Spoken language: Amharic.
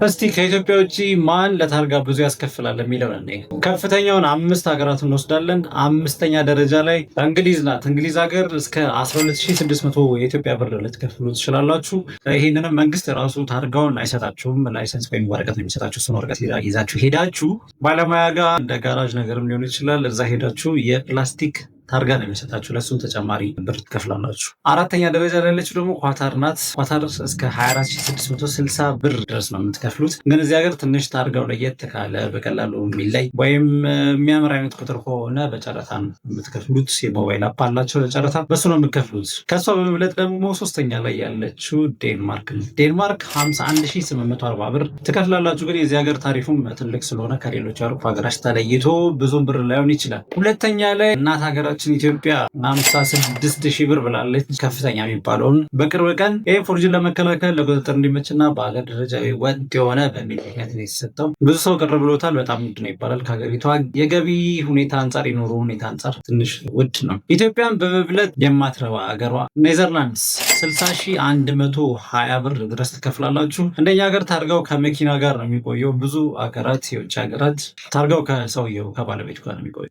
እስቲ ከኢትዮጵያ ውጪ ማን ለታርጋ ብዙ ያስከፍላል የሚለውን እኔ ከፍተኛውን 5 ሀገራትን እንወስዳለን። አምስተኛ ደረጃ ላይ እንግሊዝ ናት። እንግሊዝ ሀገር እስከ 12600 የኢትዮጵያ ብር ልትከፍሉ ትችላላችሁ። ይህንንም መንግስት ራሱ ታርጋውን አይሰጣችሁም። ላይሰንስ ወይም ወረቀት ነው የሚሰጣችሁ። እሱን ወረቀት ይዛችሁ ሄዳችሁ ባለሙያ ጋር እንደ ጋራጅ ነገርም ሊሆን ይችላል፣ እዛ ሄዳችሁ የፕላስቲክ ታርጋ ነው የሚሰጣችሁ። ለእሱም ተጨማሪ ብር ትከፍላላችሁ። አራተኛ ደረጃ ላይ ያለችው ደግሞ ኳታር ናት። ኳታር እስከ 24660 ብር ድረስ ነው የምትከፍሉት። ግን እዚህ ሀገር ትንሽ ታርጋው ለየት ካለ በቀላሉ የሚለይ ወይም የሚያምር አይነት ቁጥር ከሆነ በጨረታ ነው የምትከፍሉት። የሞባይል አፕ አላቸው ለጨረታ፣ በሱ ነው የምትከፍሉት። ከእሷ በመብለጥ ደግሞ ሶስተኛ ላይ ያለችው ዴንማርክ ነው። ዴንማርክ 51840 ብር ትከፍላላችሁ። ግን የዚህ ሀገር ታሪፉም ትልቅ ስለሆነ ከሌሎች የአውሮፓ ሀገራት ተለይቶ ብዙ ብር ላይሆን ይችላል። ሁለተኛ ላይ እናት ሀገራችን ኢትዮጵያ 56,000 ብር ብላለች። ከፍተኛ የሚባለውን በቅርብ ቀን ይህ ፎርጅን ለመከላከል ለቁጥጥር እንዲመችና በሀገር ደረጃ ወጥ የሆነ በሚል ምክንያት ነው የተሰጠው። ብዙ ሰው ቅር ብሎታል። በጣም ውድ ነው ይባላል። ከሀገሪቷ የገቢ ሁኔታ አንጻር፣ የኑሮ ሁኔታ አንጻር ትንሽ ውድ ነው። ኢትዮጵያን በመብለጥ የማትረባ ሀገሯ ኔዘርላንድስ 60,120 ብር ድረስ ትከፍላላችሁ። እንደኛ ሀገር ታርጋው ከመኪና ጋር ነው የሚቆየው። ብዙ ሀገራት፣ የውጭ ሀገራት ታርጋው ከሰውየው ከባለቤቱ ጋር ነው የሚቆየው።